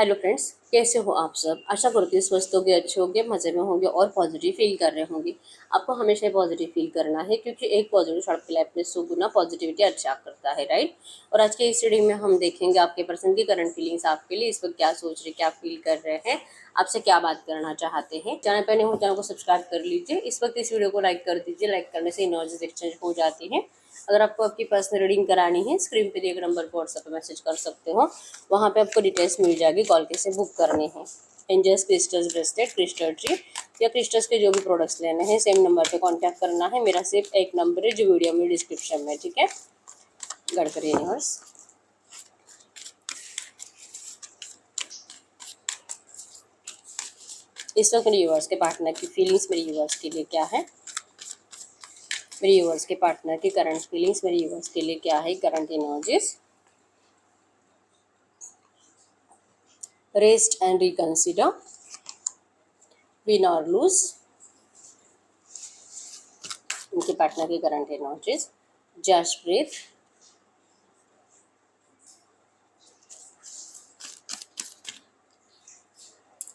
Hello friends, कैसे हो आप सब। आशा करती हूँ स्वस्थ होंगे, अच्छे होंगे, मज़े में होंगे और पॉजिटिव फील कर रहे होंगे। आपको हमेशा पॉजिटिव फील करना है क्योंकि एक पॉजिटिव आपकी लाइफ में 100 गुना पॉजिटिविटी अच्छा करता है, राइट। और आज के इस रीडिंग में हम देखेंगे आपके पर्सन की करंट फीलिंग्स आपके लिए इस वक्त क्या सोच रहे, क्या फील कर रहे हैं, आपसे क्या बात करना चाहते हैं। चैनल पर नहीं हो चैनल को सब्सक्राइब कर लीजिए। इस वक्त इस वीडियो को लाइक कर दीजिए। लाइक करने से एनर्जीज एक्सचेंज हो जाती है। अगर आपको आपकी पर्सनल रीडिंग करानी है, स्क्रीन पे दिए गए नंबर पर व्हाट्सएप पे मैसेज कर सकते हो। वहाँ पे आपको डिटेल्स मिल जाएगी, कॉल कैसे बुक करने हैं। Angels crystals bracelet, crystal tree या क्रिस्टल्स के जो भी प्रोडक्ट्स लेने हैं सेम नंबर पे कांटेक्ट करना है। मेरा सिर्फ एक नंबर है जो वीडियो में डिस्क्रिप्शन में, ठीक है। गड़करी यूनिवर्स, इस वक्त मेरे यूनिवर्स के पार्टनर की फीलिंग्स मेरे यूनिवर्स के लिए क्या है, मेरे यूनिवर्स के पार्टनर की करंट फीलिंग्स मेरे यूनिवर्स के लिए क्या है, current energies. Rest and reconsider, win or lose, उनके पार्टनर की current energies. Just breathe,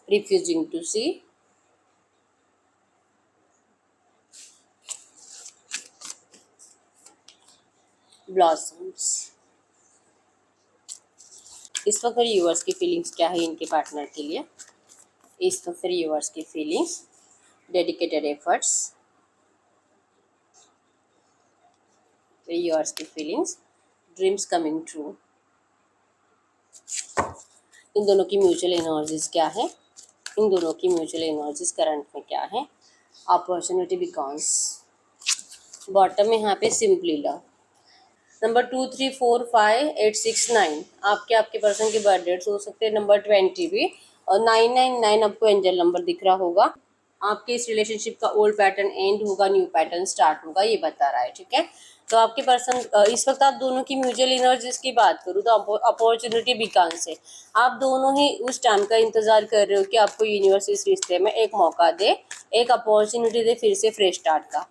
refusing to see, blossoms. इस वक्त मेरे व्यूअर्स की फीलिंग्स क्या है इनके पार्टनर के लिए। इस वक्त मेरे व्यूअर्स की फीलिंग्स, डेडिकेटेड एफर्ट्स, मेरे व्यूअर्स की फीलिंग्स, ड्रीम्स कमिंग ट्रू। इन दोनों की म्यूचुअल एनर्जीज क्या है, इन दोनों की म्यूचुअल एनर्जीज करंट में क्या है। अपॉर्चुनिटी बिकॉन्स, बॉटम में यहाँ पे सिंपली लव। नंबर 2, 3, 4, 5, 8, 6, 9 आपके पर्सन के बर्थ डेट्स हो सकते हैं। नंबर 20 भी, और 999 आपको एंजल नंबर दिख रहा होगा। आपके इस रिलेशनशिप का ओल्ड पैटर्न एंड होगा, न्यू पैटर्न स्टार्ट होगा, ये बता रहा है, ठीक है। तो आपके पर्सन इस वक्त आप दोनों की म्यूचुअल एनर्जीज की बात करूँ तो अपॉर्चुनिटी बिकॉन्स है। आप दोनों ही उस टाइम का इंतजार कर रहे हो कि आपको यूनिवर्स इस रिश्ते में एक मौका दे, एक अपॉर्चुनिटी दे फिर से फ्रेश स्टार्ट का।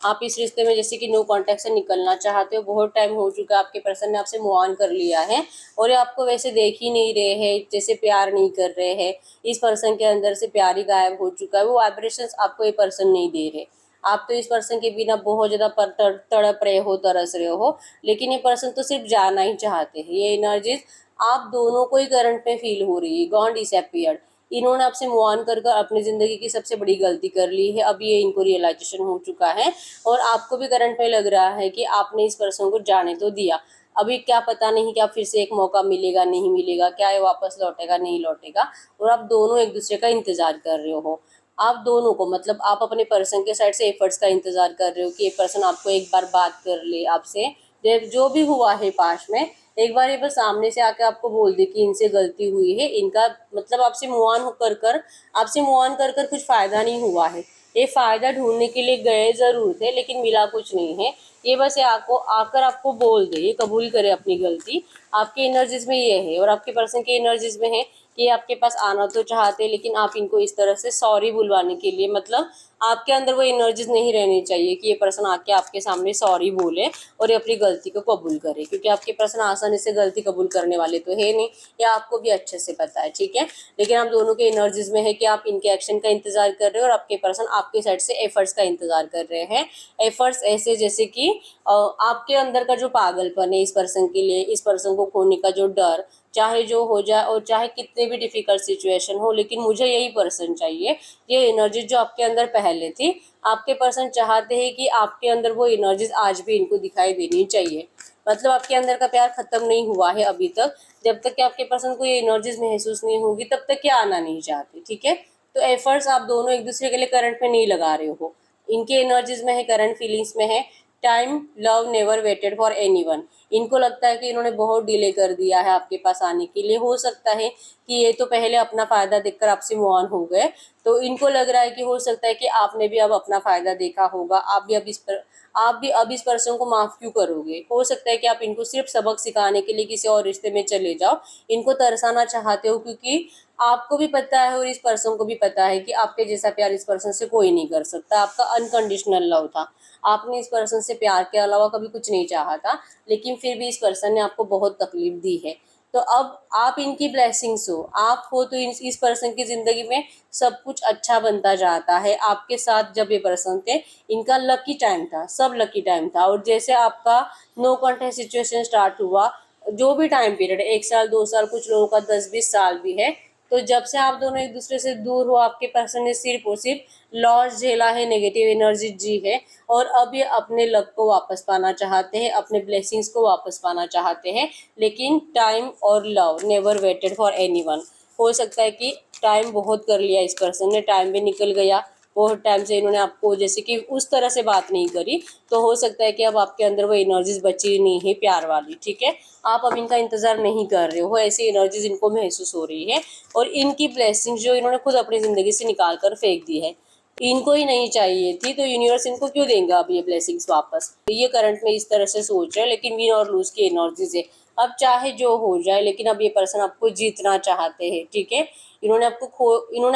आप इस रिश्ते में जैसे कि नो कांटेक्ट से निकलना चाहते हो, बहुत टाइम हो चुका है, आपके पर्सन ने आपसे मूव ऑन कर लिया है और ये आपको वैसे देख ही नहीं रहे हैं, जैसे प्यार नहीं कर रहे हैं। इस पर्सन के अंदर से प्यार ही गायब हो चुका है, वो वाइब्रेशंस आपको ये पर्सन नहीं दे रहे। आप तो इस पर्सन के बिना बहुत ज़्यादा तड़प रहे हो, तरस रहे हो, लेकिन ये पर्सन तो सिर्फ जाना ही चाहते हैं। ये एनर्जीज आप दोनों को ही करंट में फील हो रही है। गॉन डिसअपीयर्ड, इन्होंने आपसे मूव ऑन कर अपनी ज़िंदगी की सबसे बड़ी गलती कर ली है। अब ये इनको रियलाइजेशन हो चुका है और आपको भी करंट में लग रहा है कि आपने इस पर्सन को जाने तो दिया। अभी क्या पता नहीं क्या फिर से एक मौका मिलेगा, नहीं मिलेगा, क्या ये वापस लौटेगा, नहीं लौटेगा। और आप दोनों एक दूसरे का इंतजार कर रहे हो। आप दोनों को मतलब आप अपने पर्सन के साइड से एफर्ट्स का इंतजार कर रहे हो कि ये पर्सन आपको एक बार बात कर ले आपसे, जो भी हुआ है पास्ट में एक बार ये बस सामने से आके आपको बोल दे कि इनसे गलती हुई है, इनका मतलब आपसे मूव ऑन कर कुछ फ़ायदा नहीं हुआ है। ये फ़ायदा ढूंढने के लिए गए ज़रूर थे लेकिन मिला कुछ नहीं है। ये बस ये आकर आपको बोल दे, ये कबूल करे अपनी गलती। आपके एनर्जीज में ये है और आपके पर्सन के एनर्जीज में है कि आपके पास आना तो चाहते लेकिन आप इनको इस तरह से सॉरी बुलवाने के लिए, मतलब आपके अंदर वो एनर्जीज नहीं रहनी चाहिए कि ये पर्सन आके आपके सामने सॉरी बोले और ये अपनी गलती को कबूल करे, क्योंकि आपके पर्सन आसानी से गलती कबूल करने वाले तो है नहीं, ये आपको भी अच्छे से पता है, ठीक है। लेकिन आप दोनों के एनर्जीज में है कि आप इनके एक्शन का इंतजार कर रहे हो और आपके पर्सन आपके साइड से एफर्ट्स का इंतजार कर रहे हैं। एफर्ट्स ऐसे जैसे कि आपके अंदर का जो पागलपन है इस पर्सन के लिए, इस पर्सन को खोने का जो डर, चाहे जो हो जाए और चाहे कितने भी डिफिकल्ट सिचुएशन हो, लेकिन मुझे यही पर्सन चाहिए। ये एनर्जी जो आपके अंदर पहले थी, आपके पर्सन चाहते हैं कि आपके अंदर वो एनर्जीज आज भी इनको दिखाई देनी चाहिए। मतलब आपके अंदर का प्यार खत्म नहीं हुआ है अभी तक। जब तक कि आपके पर्सन को ये एनर्जीज महसूस नहीं होगी तब तक क्या आना नहीं चाहते, ठीक है। तो एफर्ट्स आप दोनों एक दूसरे के लिए करंट में नहीं लगा रहे हो। इनके एनर्जीज में है, करंट फीलिंग्स में है, time love never waited for anyone. इनको लगता है कि इन्होंने बहुत डिले कर दिया है आपके पास आने के लिए। हो सकता है कि ये तो पहले अपना फ़ायदा देखकर आपसे मूव ऑन हो गए, तो इनको लग रहा है कि हो सकता है कि आपने भी अब अपना फ़ायदा देखा होगा, आप भी अब इस पर्सन को माफ़ क्यों करोगे। हो सकता है कि आप इनको सिर्फ सबक सिखाने के लिए किसी और रिश्ते में चले जाओ, इनको तरसाना चाहते हो, क्योंकि आपको भी पता है और इस पर्सन को भी पता है कि आपके जैसा प्यार इस पर्सन से कोई नहीं कर सकता। आपका अनकंडीशनल लव था, आपने इस पर्सन से प्यार के अलावा कभी कुछ नहीं चाहा था, लेकिन फिर भी इस पर्सन ने आपको बहुत तकलीफ दी है। तो अब आप इनकी ब्लेसिंग्स हो, आप हो तो इस पर्सन की ज़िंदगी में सब कुछ अच्छा बनता जाता है। आपके साथ जब ये पर्सन थे, इनका लकी टाइम था, सब लकी टाइम था। और जैसे आपका नो कॉन्टेक्ट सिचुएशन स्टार्ट हुआ, जो भी टाइम पीरियड है, 1 साल 2 साल, कुछ लोगों का 10-20 साल भी है, तो जब से आप दोनों एक दूसरे से दूर हो, आपके पर्सन ने सिर्फ और सिर्फ लॉस झेला है, नेगेटिव एनर्जी जी है, और अब ये अपने लक को वापस पाना चाहते हैं, अपने ब्लेसिंग्स को वापस पाना चाहते हैं। लेकिन टाइम और love never waited for anyone. हो सकता है कि टाइम बहुत कर लिया इस पर्सन ने, टाइम भी निकल गया, बहुत टाइम से इन्होंने आपको जैसे कि उस तरह से बात नहीं करी, तो हो सकता है कि अब आपके अंदर वो एनर्जीज बची नहीं है प्यार वाली, ठीक है। आप अब इनका इंतजार नहीं कर रहे हो, ऐसी एनर्जीज इनको महसूस हो रही है। और इनकी ब्लेसिंग जो इन्होंने खुद अपनी ज़िंदगी से निकाल कर फेंक दी है, इनको ही नहीं चाहिए थी, तो यूनिवर्स इनको क्यों देंगे अब ये ब्लेसिंग्स वापस। ये करंट में इस तरह से सोच रहे हैं, लेकिन विन और लूज की एनर्जीज है। अब चाहे जो हो जाए, लेकिन अब ये पर्सन आपको जीतना चाहते हैं, ठीक है। इन्होंने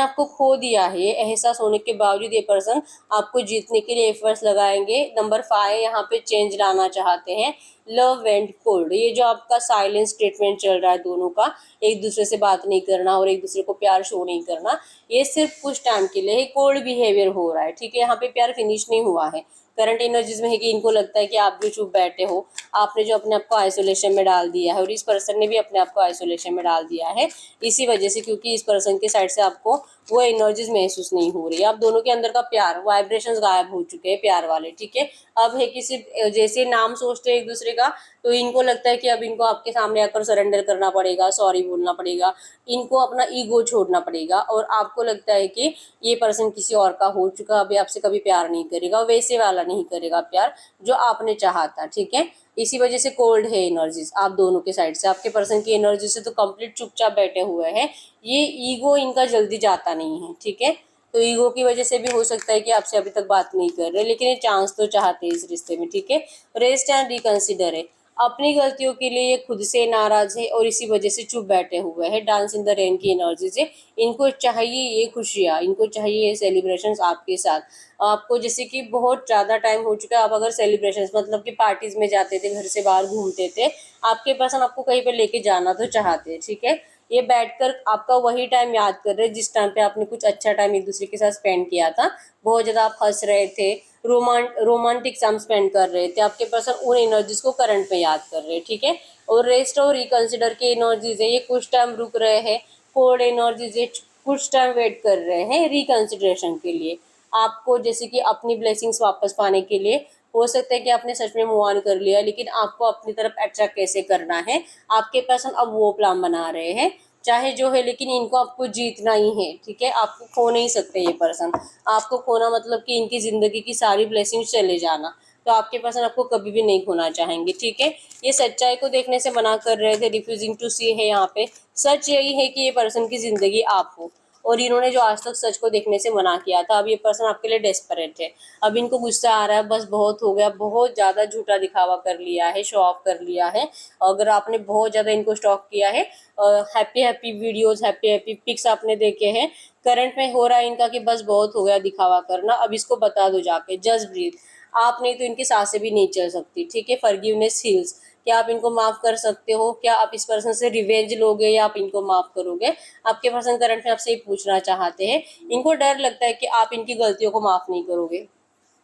आपको खो दिया है, ये एहसास होने के बावजूद ये पर्सन आपको जीतने के लिए एफर्ट्स लगाएंगे। नंबर 5 यहाँ पे चेंज लाना चाहते हैं। लव एंड कोल्ड, ये जो आपका साइलेंस ट्रीटमेंट चल रहा है दोनों का, एक दूसरे से बात नहीं करना और एक दूसरे को प्यार शो नहीं करना, ये सिर्फ कुछ टाइम के लिए कोल्ड बिहेवियर हो रहा है, ठीक है। यहाँ पे प्यार फिनिश नहीं हुआ है। करंट एनर्जीज में है कि इनको लगता है कि आप जो चुप बैठे हो, आपने जो अपने आप को आइसोलेशन में डाल दिया है, और इस पर्सन ने भी अपने आप को आइसोलेशन में डाल दिया है इसी वजह से, क्योंकि इस पर्सन की साइड से आपको वो एनर्जीज महसूस नहीं हो रही है। आप दोनों के अंदर का प्यार, वाइब्रेशंस गायब हो चुके हैं प्यार वाले, ठीक है। अब है कि सिर्फ जैसे नाम सोचते हैं एक दूसरे का, तो इनको लगता है कि अब इनको आपके सामने आकर सरेंडर करना पड़ेगा, सॉरी बोलना पड़ेगा, इनको अपना ईगो छोड़ना पड़ेगा। और आपको लगता है कि ये पर्सन किसी और का हो चुका, अभी आपसे कभी प्यार नहीं करेगा, वैसे वाला नहीं करेगा प्यार जो आपने चाहा था, ठीक है। इसी वजह से कोल्ड है एनर्जीज आप दोनों के साइड से। आपके पर्सन की एनर्जी से तो कंप्लीट चुपचाप बैठे हुए हैं, ये ईगो इनका जल्दी जाता नहीं है, ठीक है। तो ईगो की वजह से भी हो सकता है कि आपसे अभी तक बात नहीं कर रहे, लेकिन ये चांस तो चाहते हैं इस रिश्ते में, ठीक है। रेस्ट एंड रिकंसिडर है, अपनी गलतियों के लिए ये खुद से नाराज है और इसी वजह से चुप बैठे हुए हैं। डांस इन द रेन की एनर्जी से इनको चाहिए ये खुशियाँ, इनको चाहिए ये सेलिब्रेशंस आपके साथ। आपको जैसे कि बहुत ज़्यादा टाइम हो चुका है, आप अगर सेलिब्रेशंस मतलब कि पार्टीज में जाते थे, घर से बाहर घूमते थे, आपके पर्सन आपको कहीं पर लेके जाना तो चाहते हैं, ठीक है। ये बैठकर आपका वही टाइम याद कर रहे हैं जिस टाइम पे आपने कुछ अच्छा टाइम एक दूसरे के साथ स्पेंड किया था। बहुत ज़्यादा आप हंस रहे थे, रोमांटिक टाइम स्पेंड कर रहे थे। आपके पर्सन उन एनर्जीज को करंट में याद कर रहे हैं, ठीक है। और रेस्ट और रिकंसिडर की एनर्जीज है, ये कुछ टाइम रुक रहे हैं। कोल्ड एनर्जीज है, कुछ टाइम वेट कर रहे हैं रिकंसिडरेशन के लिए, आपको जैसे कि अपनी ब्लेसिंग्स वापस पाने के लिए। हो सकता है कि आपने सच में मूव ऑन कर लिया, लेकिन आपको अपनी तरफ अट्रैक्ट कैसे करना है, आपके पर्सन अब वो प्लान बना रहे हैं। चाहे जो है, लेकिन इनको आपको जीतना ही है, ठीक है। आपको खो नहीं सकते ये पर्सन। आपको खोना मतलब कि इनकी ज़िंदगी की सारी ब्लेसिंग्स चले जाना, तो आपके पर्सन आपको कभी भी नहीं खोना चाहेंगे, ठीक है। ये सच्चाई को देखने से मना कर रहे थे, रिफ्यूजिंग टू सी है यहाँ पे। सच यही है कि ये पर्सन की ज़िंदगी आप हो, और इन्होंने जो आज तक सच को देखने से मना किया था, अब ये पर्सन आपके लिए डेस्परेट है। अब इनको गुस्सा आ रहा है, बस बहुत हो गया, बहुत ज़्यादा झूठा दिखावा कर लिया है, शो ऑफ कर लिया है। अगर आपने बहुत ज़्यादा इनको स्टॉक किया है, happy happy videos, happy happy pics आपने देखे हैं, करंट में हो रहा है इनका कि बस बहुत हो गया दिखावा करना, अब इसको बता दो जाके, जस्ट ब्रीथ। आप नहीं तो इनकी सांसें भी नहीं चल सकती, ठीक है। फॉरगिवनेस हील्स, क्या आप इनको माफ़ कर सकते हो? क्या आप इस पर्सन से रिवेंज लोगे या आप इनको माफ़ करोगे? आपके पर्सन करंट में आपसे ये पूछना चाहते हैं। इनको डर लगता है कि आप इनकी गलतियों को माफ़ नहीं करोगे।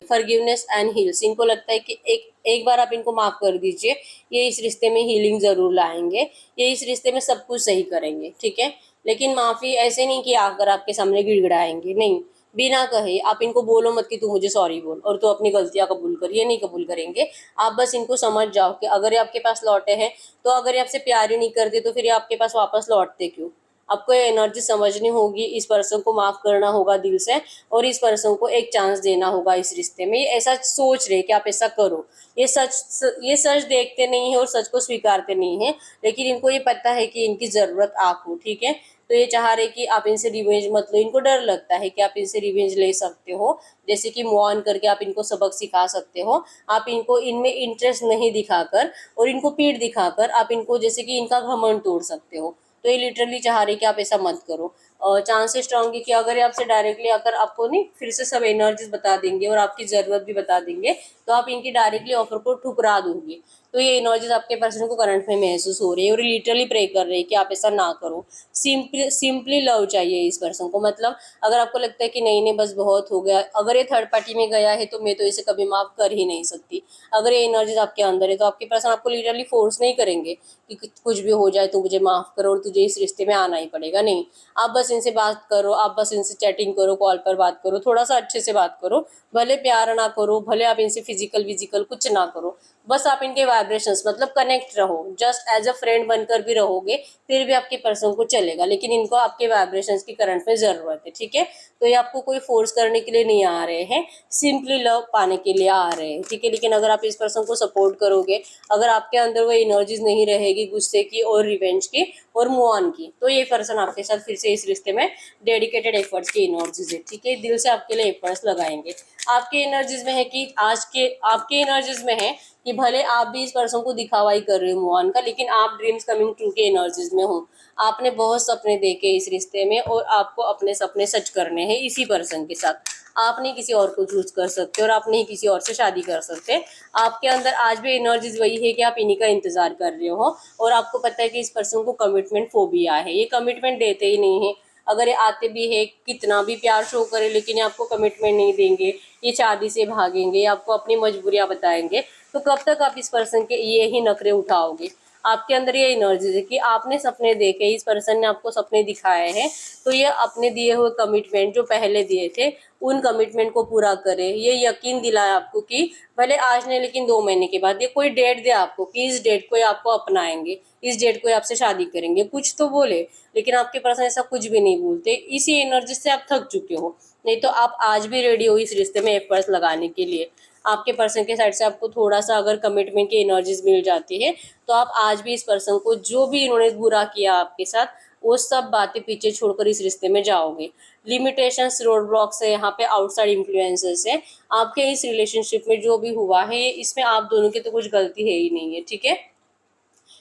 फॉरगिवनेस एंड हील्स, इनको लगता है कि एक एक बार आप इनको माफ़ कर दीजिए, ये इस रिश्ते में हीलिंग ज़रूर लाएंगे, ये इस रिश्ते में सब कुछ सही करेंगे, ठीक है। लेकिन माफ़ी ऐसे नहीं कि आकर आपके सामने गिड़गिड़ाएंगे, नहीं। बिना कहे आप इनको बोलो मत कि तू मुझे सॉरी बोल और तू अपनी गलतियां कबूल कर, ये नहीं कबूल करेंगे। आप बस इनको समझ जाओ कि अगर ये आपके पास लौटे हैं, तो अगर ये आपसे प्यार ही नहीं करते तो फिर ये आपके पास वापस लौटते क्यों? आपको ये एनर्जी समझनी होगी, इस पर्सन को माफ़ करना होगा दिल से, और इस पर्सन को एक चांस देना होगा इस रिश्ते में। ये ऐसा सोच रहे कि आप ऐसा करो, ये सच देखते नहीं है और सच को स्वीकारते नहीं है, लेकिन इनको ये पता है कि इनकी ज़रूरत आप हो, ठीक है। तो ये चाह रहे कि आप इनसे रिवेंज मत लो, इनको डर लगता है कि आप इनसे रिवेंज ले सकते हो, जैसे कि मूव ऑन करके आप इनको सबक सिखा सकते हो। आप इनको इनमें इंटरेस्ट नहीं दिखाकर और इनको पीठ दिखाकर आप इनको जैसे कि इनका घमंड तोड़ सकते हो। तो ये लिटरली चाह रहे कि आप ऐसा मत करो। चांसेस स्ट्रॉन्ग है कि अगर ये आपसे डायरेक्टली अगर आपको नहीं फिर से सब एनर्जीज बता देंगे और आपकी ज़रूरत भी बता देंगे, तो आप इनकी डायरेक्टली ऑफर को ठुकरा दोगे। तो ये एनर्जीज आपके पर्सन को करंट में महसूस हो रही है और लिटरली प्रे कर रही है कि आप ऐसा ना करो। सिंपली लव चाहिए इस पर्सन को। मतलब अगर आपको लगता है कि नहीं नहीं बस बहुत हो गया, अगर ये थर्ड पार्टी में गया है तो मैं तो इसे कभी माफ कर ही नहीं सकती। अगर ये एनर्जीज आपके अंदर है तो आपके पर्सन आपको लिटरली फोर्स नहीं करेंगे कि कुछ भी हो जाए तो मुझे माफ करो और तुझे इस रिश्ते में आना ही पड़ेगा। नहीं, आप बस इनसे बात करो, आप बस इनसे चैटिंग करो, कॉल पर बात करो, थोड़ा सा अच्छे से बात करो, भले प्यार ना करो, भले आप इनसे फिजिकल कुछ ना करो, बस आप इनके वाइब्रेशंस मतलब कनेक्ट रहो, जस्ट एज अ फ्रेंड बनकर भी रहोगे फिर भी आपके पर्सन को चलेगा, लेकिन इनको आपके वाइब्रेशंस की करंट में जरूरत है। ठीक है, तो ये आपको कोई फोर्स करने के लिए नहीं आ रहे हैं, सिंपली लव पाने के लिए आ रहे हैं। ठीक है, लेकिन अगर आप इस पर्सन को सपोर्ट करोगे, अगर आपके अंदर वो एनर्जीज नहीं रहेगी गुस्से की और रिवेंज की और मूव ऑन की, तो ये पर्सन आपके साथ फिर से इस रिश्ते में डेडिकेटेड एफर्ट्स की एनर्जीज है। ठीक है, दिल से आपके लिए एफर्ट्स लगाएंगे। आपके एनर्जीज में है कि आपके एनर्जीज में है कि भले आप भी इस पर्सन को दिखावा ही कर रहे हो मूव ऑन का, लेकिन आप ड्रीम्स कमिंग ट्रू के एनर्जीज में हो। आपने बहुत सपने देखे इस रिश्ते में और आपको अपने सपने सच करने हैं इसी पर्सन के साथ। आप नहीं किसी और को चूज कर सकते और आप नहीं किसी और से शादी कर सकते। आपके अंदर आज भी एनर्जीज वही है कि आप इन्हीं का इंतजार कर रहे हो और आपको पता है कि इस पर्सन को कमिटमेंट फोबिया है, ये कमिटमेंट देते ही नहीं है। अगर ये आते भी है, कितना भी प्यार शो करे, लेकिन ये आपको कमिटमेंट नहीं देंगे, ये शादी से भागेंगे, आपको अपनी मजबूरियां बताएंगे, तो कब तक आप इस पर्सन के ये ही नखरे उठाओगे। आपके अंदर ये एनर्जी है कि आपने सपने देखे, इस पर्सन ने आपको सपने दिखाए हैं, तो ये अपने दिए हुए कमिटमेंट जो पहले दिए थे उन कमिटमेंट को पूरा करे। ये यकीन दिलाए आपको कि भले आज नहीं लेकिन 2 महीने के बाद ये कोई डेट दे आपको कि इस डेट को ये आपको अपनाएंगे, इस डेट को ये आपसे शादी करेंगे, कुछ तो बोले, लेकिन आपके पर्सन ऐसा कुछ भी नहीं बोलते। इसी एनर्जी से आप थक चुके हो, नहीं तो आप आज भी रेडी हो इस रिश्ते में एफर्ट्स लगाने के लिए। आपके पर्सन के साइड से आपको थोड़ा सा अगर कमिटमेंट की एनर्जीज मिल जाती है तो आप आज भी इस पर्सन को, जो भी इन्होंने बुरा किया आपके साथ, वो सब बातें पीछे छोड़कर इस रिश्ते में जाओगे। लिमिटेशंस, रोड ब्लॉक्स है यहाँ पे, आउटसाइड इन्फ्लुएंसेस है आपके इस रिलेशनशिप में। जो भी हुआ है इसमें आप दोनों की तो कुछ गलती है ही नहीं है। ठीक है,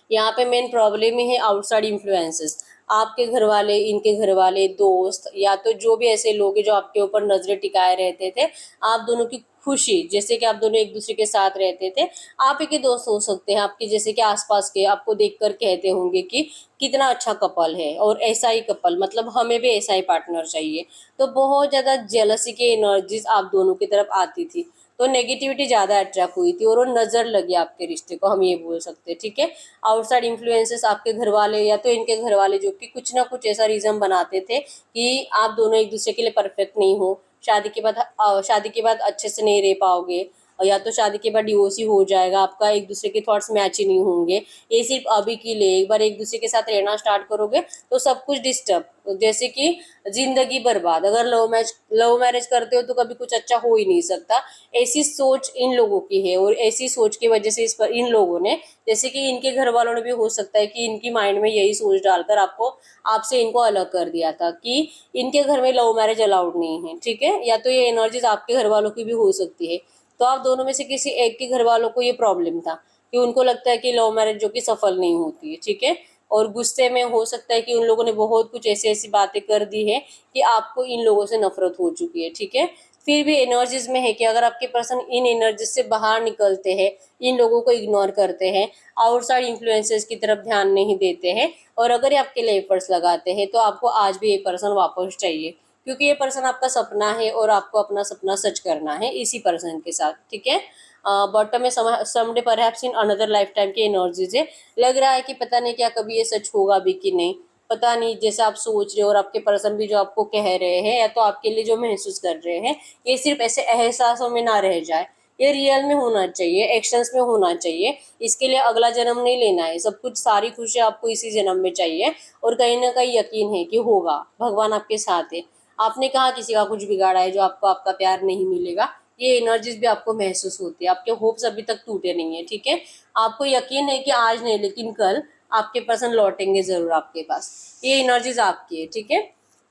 यहाँ पे मेन प्रॉब्लम ही है आउटसाइड इन्फ्लुएंसेस। आपके घर वाले, इनके घर वाले, दोस्त, या तो जो भी ऐसे लोग हैं जो आपके ऊपर नजरें टिकाए रहते थे। आप दोनों की खुशी, जैसे कि आप दोनों एक दूसरे के साथ रहते थे, आप ही के दोस्त हो सकते हैं आपके, जैसे कि आसपास के आपको देखकर कहते होंगे कि कितना अच्छा कपल है और ऐसा ही कपल, मतलब हमें भी ऐसा ही पार्टनर चाहिए। तो बहुत ज़्यादा जेलसी की एनर्जीज आप दोनों की तरफ आती थी, तो नेगेटिविटी ज़्यादा अट्रैक्ट हुई थी और वो नज़र लगी आपके रिश्ते को, हम ये बोल सकते हैं। ठीक है, आउटसाइड इन्फ्लुएंसेस आपके घर वाले या तो इनके घर वाले, जो कि कुछ ना कुछ ऐसा रीज़न बनाते थे कि आप दोनों एक दूसरे के लिए परफेक्ट नहीं हो, शादी के बाद अच्छे से नहीं रह पाओगे, या तो शादी के बाद डिवोर्स ही हो जाएगा आपका, एक दूसरे के थॉट्स मैच ही नहीं होंगे, ये सिर्फ अभी के लिए। एक बार एक दूसरे के साथ रहना स्टार्ट करोगे तो सब कुछ डिस्टर्ब, जैसे कि जिंदगी बर्बाद। अगर लव मैरिज करते हो तो कभी कुछ अच्छा हो ही नहीं सकता, ऐसी सोच इन लोगों की है। और ऐसी सोच की वजह से इस पर इन लोगों ने, जैसे कि इनके घर वालों ने भी हो सकता है कि इनकी माइंड में यही सोच डालकर आपसे इनको अलग कर दिया था कि इनके घर में लव मैरिज अलाउड नहीं है। ठीक है, या तो ये एनर्जीज आपके घर वालों की भी हो सकती है। तो आप दोनों में से किसी एक के घर वालों को ये प्रॉब्लम था कि उनको लगता है कि लव मैरिज जो कि सफल नहीं होती है। ठीक है, और गुस्से में हो सकता है कि उन लोगों ने बहुत कुछ ऐसी ऐसी बातें कर दी है कि आपको इन लोगों से नफरत हो चुकी है। ठीक है, फिर भी एनर्जीज में है कि अगर आपके पर्सन इन एनर्जीज से बाहर निकलते हैं, इन लोगों को इग्नोर करते हैं, आउटसाइड इन्फ्लुएंसेस की तरफ ध्यान नहीं देते हैं, और अगर ये आपके लिए एफर्ट्स लगाते हैं, तो आपको आज भी ये पर्सन वापस चाहिए, क्योंकि ये पर्सन आपका सपना है और आपको अपना सपना सच करना है इसी पर्सन के साथ। ठीक है, बॉटम में someday perhaps in another life time की एनर्जीज है। लग रहा है कि पता नहीं क्या कभी ये सच होगा भी कि नहीं, पता नहीं, जैसे आप सोच रहे हो और आपके पर्सन भी जो आपको कह रहे हैं या तो आपके लिए जो महसूस कर रहे हैं, ये सिर्फ ऐसे एहसासों में ना रह जाए, ये रियल में होना चाहिए, एक्शंस में होना चाहिए। इसके लिए अगला जन्म नहीं लेना है, सब कुछ, सारी खुशी आपको इसी जन्म में चाहिए। और कहीं ना कहीं यकीन है कि होगा, भगवान आपके साथ है। आपने कहा किसी का कुछ बिगाड़ा है जो आपको आपका प्यार नहीं मिलेगा, ये एनर्जीज भी आपको महसूस होती है, आपके होप्स अभी तक टूटे नहीं है। ठीक है, आपको यकीन है कि आज नहीं लेकिन कल आपके पर्सन लौटेंगे जरूर आपके पास, ये एनर्जीज आपकी है। ठीक है,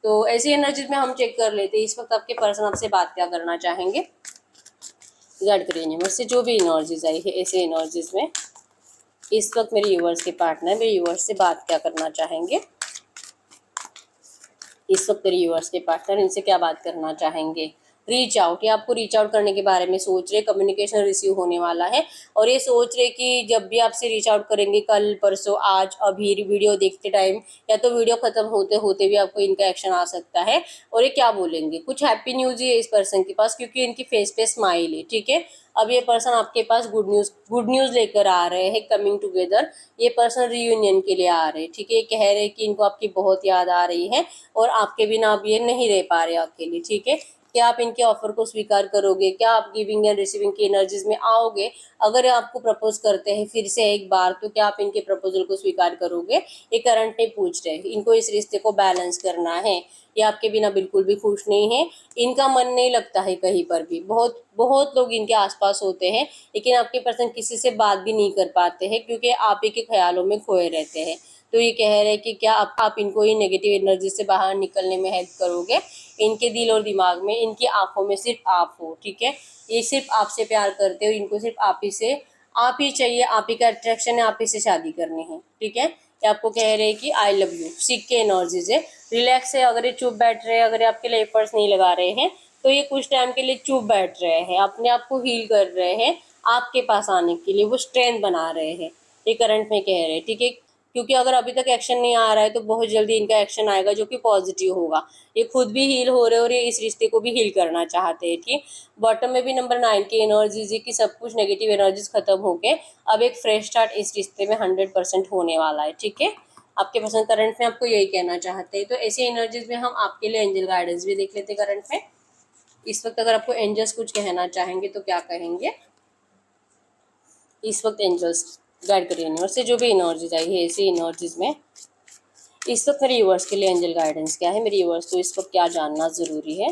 तो ऐसी एनर्जीज में हम चेक कर लेते हैं इस वक्त आपके पर्सन आपसे बात क्या करना चाहेंगे। गाइड करिए यूनिवर्स से जो भी एनर्जीज आई है ऐसे एनर्जीज में इस वक्त मेरे यूनिवर्स के पार्टनर मेरे यूनिवर्स से बात क्या करना चाहेंगे। इस वक्त मेरे व्यूअर्स के पार्टनर इनसे क्या बात करना चाहेंगे। रीच आउट, ये आपको रीच आउट करने के बारे में सोच रहे, कम्युनिकेशन रिसीव होने वाला है और ये सोच रहे कि जब भी आपसे रीच आउट करेंगे, कल परसों आज अभी वीडियो देखते टाइम या तो वीडियो खत्म होते होते भी आपको इनका एक्शन आ सकता है। और ये क्या बोलेंगे, कुछ हैप्पी न्यूज ही है इस पर्सन के पास, क्योंकि इनकी फेस पे स्माइल है। ठीक है, अब ये पर्सन आपके पास गुड न्यूज लेकर आ रहे हैं, कमिंग टुगेदर। ये पर्सन रियूनियन के लिए आ रहे हैं। ठीक है, ये कह रहे हैं कि इनको आपकी बहुत याद आ रही है और आपके बिना अब ये नहीं रह पा रहे अकेले। ठीक है, क्या आप इनके ऑफर को स्वीकार करोगे, क्या आप गिविंग एंड रिसीविंग की एनर्जीज में आओगे। अगर ये आपको प्रपोज करते हैं फिर से एक बार, तो क्या आप इनके प्रपोजल को स्वीकार करोगे। ये करंट में पूछ रहे हैं, इनको इस रिश्ते को बैलेंस करना है। ये आपके बिना बिल्कुल भी खुश नहीं है, इनका मन नहीं लगता है कहीं पर भी। बहुत बहुत लोग इनके आसपास होते हैं, लेकिन आपके पर्सन किसी से बात भी नहीं कर पाते हैं, क्योंकि आप ही के ख्यालों में खोए रहते हैं। तो ये कह रहे हैं कि क्या आप इनको ये नेगेटिव एनर्जी से बाहर निकलने में हेल्प करोगे। इनके दिल और दिमाग में, इनकी आंखों में सिर्फ आप हो। ठीक है, ये सिर्फ आपसे प्यार करते हो, इनको सिर्फ आप ही चाहिए, आप ही का अट्रैक्शन है, आप ही से शादी करनी है। ठीक है, ये आपको कह रहे हैं कि आई लव यू। सीख के एनर्जीज है, रिलैक्स है। अगर ये चुप बैठ रहे हैं, अगर ये आपके लिए एफर्ट्स नहीं लगा रहे हैं, तो ये कुछ टाइम के लिए चुप बैठ रहे हैं, अपने आप को हील कर रहे हैं। आपके पास आने के लिए वो स्ट्रेंथ बना रहे हैं, ये करंट में कह रहे हैं। ठीक है, क्योंकि अगर अभी तक एक्शन नहीं आ रहा है तो बहुत जल्दी इनका एक्शन आएगा जो कि पॉजिटिव होगा। ये खुद भी हील हो रहे हैं और ये इस रिश्ते को भी हील करना चाहते हैं। ठीक, बॉटम में भी नंबर 9 की एनर्जीज है कि सब कुछ नेगेटिव एनर्जीज खत्म होके अब एक फ्रेश स्टार्ट इस रिश्ते में 100% होने वाला है। ठीक है, आपके पसंद करंट में आपको यही कहना चाहते हैं। तो ऐसी एनर्जीज में हम आपके लिए एंजल गाइडेंस भी देख लेते हैं करंट में। इस वक्त अगर आपको एंजल्स कुछ कहना चाहेंगे तो क्या कहेंगे। इस वक्त एंजल्स गाइड करिए यूनिवर्स से जो भी एनर्जीज आई है ऐसी एनर्जीज में इस वक्त मेरे यूवर्स के लिए एंजल गाइडेंस क्या है। मेरे यूवर्स को इस वक्त क्या जानना ज़रूरी है।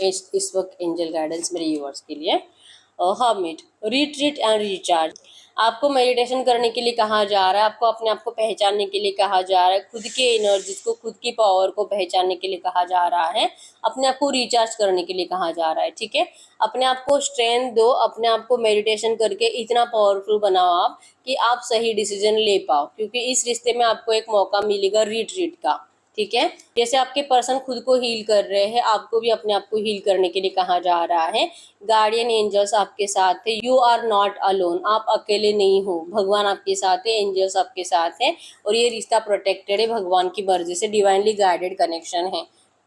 इस वक्त एंजल गाइडेंस मेरे यूवर्स के लिए हर्मिट, रिट्रीट एंड रिचार्ज। आपको मेडिटेशन करने के लिए कहा जा रहा है, आपको अपने आप को पहचानने के लिए कहा जा रहा है, खुद के एनर्जीज को, खुद की पावर को पहचानने के लिए कहा जा रहा है, अपने आप को रिचार्ज करने के लिए कहा जा रहा है। ठीक है, अपने आप को स्ट्रेंथ दो, अपने आप को मेडिटेशन करके इतना पावरफुल बनाओ आप कि आप सही डिसीजन ले पाओ, क्योंकि इस रिश्ते में आपको एक मौका मिलेगा रिट्रीट का। ठीक है, जैसे आपके पर्सन खुद को हील कर रहे हैं, आपको भी अपने आप को हील करने के लिए कहा जा रहा है। गार्डियन एंजल्स आपके साथ है, यू आर नॉट अलोन, आप अकेले नहीं हो, भगवान आपके साथ है, एंजल्स आपके साथ है और ये रिश्ता प्रोटेक्टेड है, भगवान की मर्जी से डिवाइनली गाइडेड कनेक्शन है।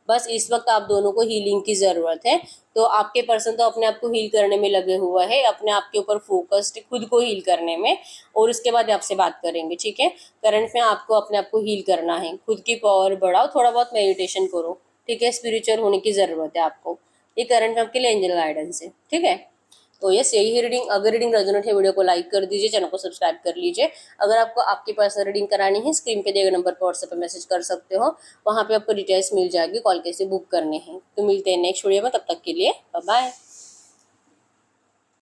बस इस वक्त आप दोनों को हीलिंग की ज़रूरत है। तो आपके पर्सन तो अपने आप को हील करने में लगे हुआ है, अपने आप के ऊपर फोकस्ड, खुद को हील करने में, और उसके बाद आपसे बात करेंगे। ठीक है, करंट में आपको अपने आप को हील करना है, खुद की पावर बढ़ाओ, थोड़ा बहुत मेडिटेशन करो। ठीक है, स्पिरिचुअल होने की ज़रूरत है आपको। ये करंट में आपके लिए एंजल गाइडेंस है। ठीक है, तो यस यही रीडिंग। अगर रीडिंग रेजोनेट है वीडियो को लाइक कर दीजिए, चैनल को सब्सक्राइब कर लीजिए। अगर आपको आपके पास रीडिंग करानी है, स्क्रीन पे दिए गए नंबर पर व्हाट्सएप पे मैसेज कर सकते हो, वहाँ पे आपको डिटेल्स मिल जाएगी, कॉल कैसे बुक करने हैं। तो मिलते हैं नेक्स्ट वीडियो में, तब तक के लिए बाय बाय।